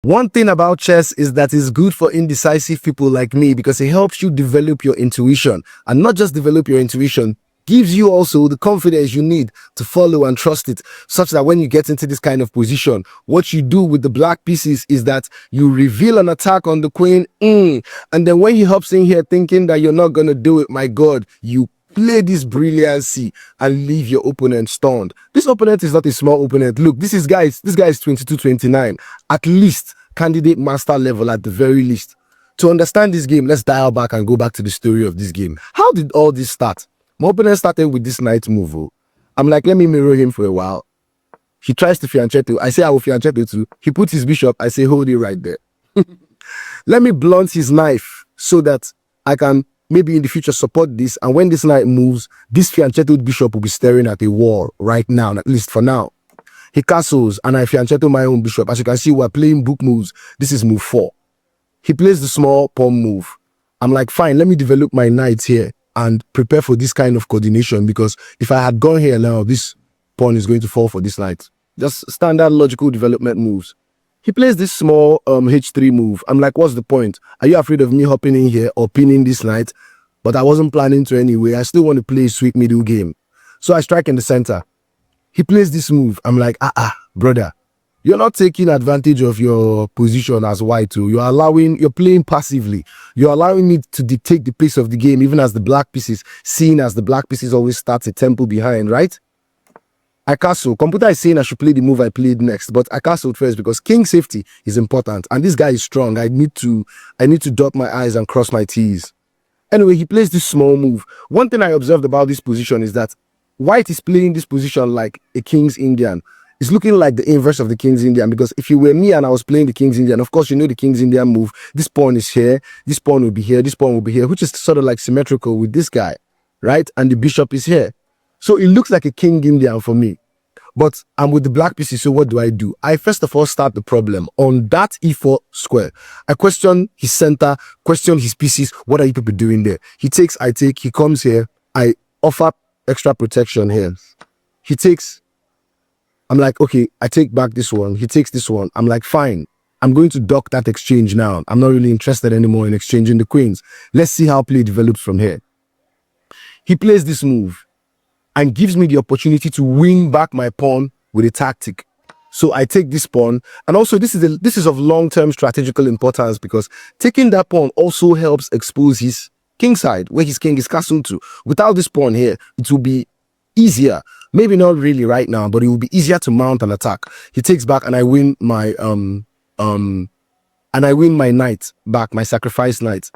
One thing about chess is that it's good for indecisive people like me because it helps you develop your intuition, and not just develop your intuition, gives you also the confidence you need to follow and trust it, such that when you get into this kind of position, what you do with the black pieces is that you reveal an attack on the queen, and then when he hops in here thinking that you're not going to do it, my God, you play this brilliancy and leave your opponent stunned. This opponent is not a small opponent. Look, this guy is 22-29. At least candidate master level at the very least. To understand this game, let's dial back and go back to the story of this game. How did all this start? My opponent started with this knight move. I'm like, let me mirror him for a while. He tries to fianchetto. I say I will fianchetto too. He puts his bishop. I say hold it right there. Let me blunt his knife so that I can maybe in the future support this, and when this knight moves, this fianchettoed bishop will be staring at a wall right now, at least for now. He castles, and I fianchetto my own bishop. As you can see, we're playing book moves. This is move 4. He plays the small pawn move. I'm like, fine, let me develop my knights here and prepare for this kind of coordination, because if I had gone here now, this pawn is going to fall for this knight. Just standard logical development moves. He plays this small h3 move. I'm like, what's the point? Are you afraid of me hopping in here or pinning this knight? But I wasn't planning to anyway. I still want to play a sweet middle game. So I strike in the center. He plays this move. I'm like, brother, you're not taking advantage of your position as white too. You're playing passively. You're allowing me to dictate the pace of the game, even as the black pieces, seeing as the black pieces always starts a tempo behind, right? I castle. Computer is saying I should play the move I played next, but I castled first because king safety is important, and this guy is strong. I need to dot my I's and cross my T's. Anyway, he plays this small move. One thing I observed about this position is that white is playing this position like a king's Indian. It's looking like the inverse of the king's Indian, because if you were me and I was playing the king's Indian, of course, you know the king's Indian move. This pawn is here, this pawn will be here, this pawn will be here, which is sort of like symmetrical with this guy, right? And the bishop is here. So it looks like a king Indian for me. But I'm with the black pieces, so what do? I first of all start the problem on that e4 square. I question his center, question his pieces. What are you people doing there? He takes, I take, he comes here. I offer extra protection here. He takes, I'm like, okay, I take back this one. He takes this one. I'm like, fine. I'm going to dock that exchange now. I'm not really interested anymore in exchanging the queens. Let's see how play develops from here. He plays this move and gives me the opportunity to win back my pawn with a tactic. So I take this pawn, and also this is of long-term strategical importance, because taking that pawn also helps expose his king side, where his king is castled to. Without this pawn here, it will be easier. Maybe not really right now, but it will be easier to mount an attack. He takes back, and I win my knight back, my sacrifice knight.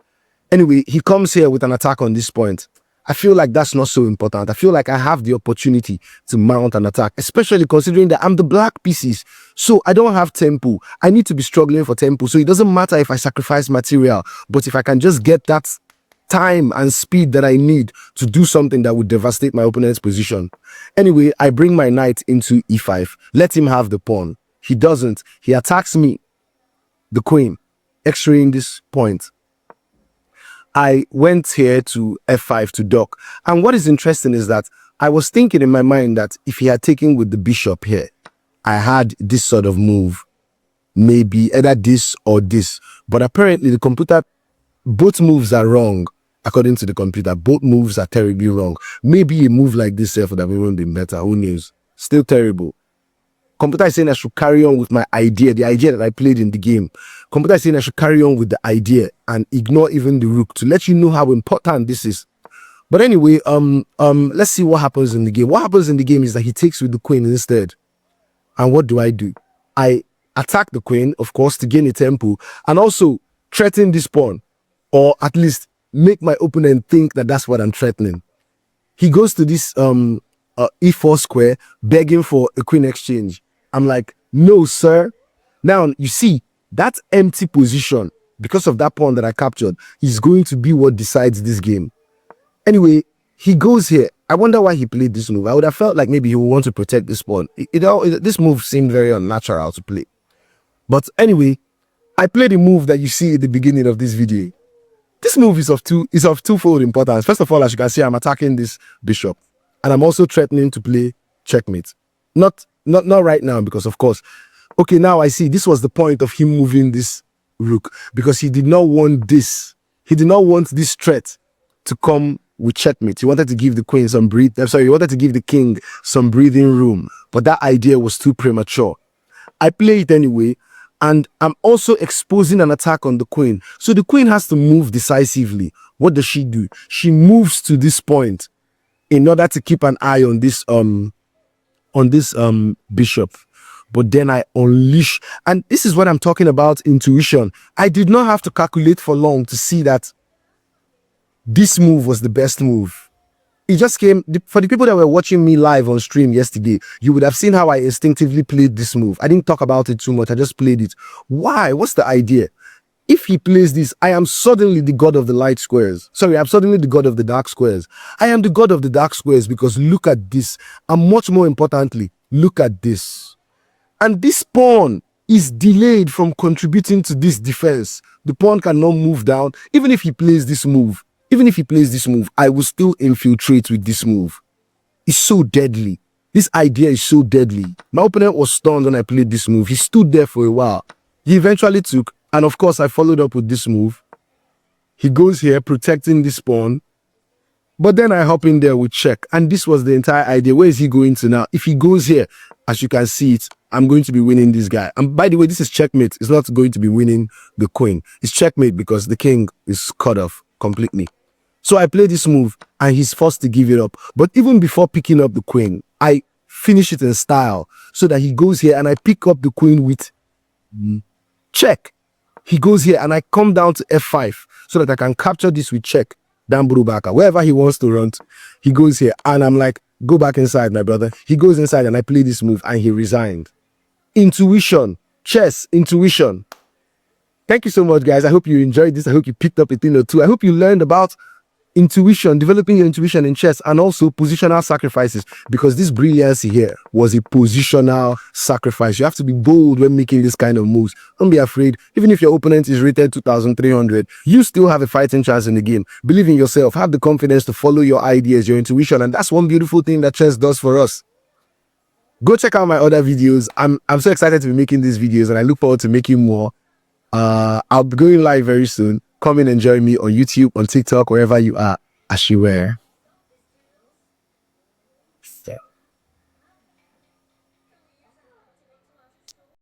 Anyway, he comes here with an attack on this point. I feel like that's not so important. I feel like I have the opportunity to mount an attack, especially considering that I'm the black pieces. So I don't have tempo. I need to be struggling for tempo. So it doesn't matter if I sacrifice material, but if I can just get that time and speed that I need to do something that would devastate my opponent's position. Anyway, I bring my knight into e5. Let him have the pawn. He doesn't. He attacks me, the queen, x-raying this point. I went here to f5 to dock. And what is interesting is that I was thinking in my mind that if he had taken with the bishop here, I had this sort of move, maybe either this or this. But apparently the computer, both moves are wrong. According to the computer, both moves are terribly wrong. Maybe a move like this would have even been better. Who knows? Still terrible. Computer is saying I should carry on with my idea, the idea that I played in the game. Computer is saying I should carry on with the idea and ignore even the rook, to let you know how important this is. But anyway, let's see what happens in the game. What happens in the game is that he takes with the queen instead. And what do? I attack the queen, of course, to gain a tempo, and also threaten this pawn, or at least make my opponent think that that's what I'm threatening. He goes to this e4 square, begging for a queen exchange. I'm like, no, sir. Now, you see, that empty position, because of that pawn that I captured, is going to be what decides this game. Anyway, he goes here. I wonder why he played this move. I would have felt like maybe he would want to protect this pawn. This move seemed very unnatural to play. But anyway, I played the move that you see at the beginning of this video. This move is of twofold importance. First of all, as you can see, I'm attacking this bishop, and I'm also threatening to play checkmate. Not right now, because of course, Okay, now I see this was the point of him moving this rook because he did not want this. He did not want this threat to come with checkmate. He wanted to give the queen some he wanted to give the king some breathing room, but that idea was too premature. I play it anyway, and I'm also exposing an attack on the queen. So the queen has to move decisively. What does she do? She moves to this point in order to keep an eye on this bishop. But then I unleash, and this is what I'm talking about, intuition. I did not have to calculate for long to see that this move was the best move. It just came. For the people that were watching me live on stream yesterday, you would have seen how I instinctively played this move. I didn't talk about it too much. I just played it. Why? What's the idea? If he plays this, I am suddenly the god of the light squares. Sorry, I'm suddenly the god of the dark squares. I am the god of the dark squares because look at this. And much more importantly, look at this. And this pawn is delayed from contributing to this defense. The pawn cannot move down. Even if he plays this move, I will still infiltrate with this move. It's so deadly. This idea is so deadly. My opponent was stunned when I played this move. He stood there for a while. He eventually took, and of course I followed up with this move. He goes here, protecting this pawn. But then I hop in there with check. And this was the entire idea. Where is he going to now? If he goes here, as you can see it, I'm going to be winning this guy. And by the way, this is checkmate. It's not going to be winning the queen. It's checkmate because the king is cut off completely. So I play this move and he's forced to give it up. But even before picking up the queen, I finish it in style so that he goes here and I pick up the queen with check. He goes here and I come down to f5 so that I can capture this with check. Dan Burubaka, wherever he wants to run to, he goes here and I'm like, go back inside, my brother. He goes inside and I play this move and he resigned. Intuition, chess, intuition. Thank you so much, guys. I hope you enjoyed this. I hope you picked up a thing or two. I hope you learned about intuition, developing your intuition in chess, and also positional sacrifices, because this brilliancy here was a positional sacrifice. You have to be bold when making this kind of moves. Don't be afraid. Even if your opponent is rated 2,300, you still have a fighting chance in the game. Believe in yourself. Have the confidence to follow your ideas, your intuition, and that's one beautiful thing that chess does for us. Go check out my other videos. I'm so excited to be making these videos, and I look forward to making more. I'll be going live very soon. Come and enjoy me on YouTube, on TikTok, wherever you are. Ashiware.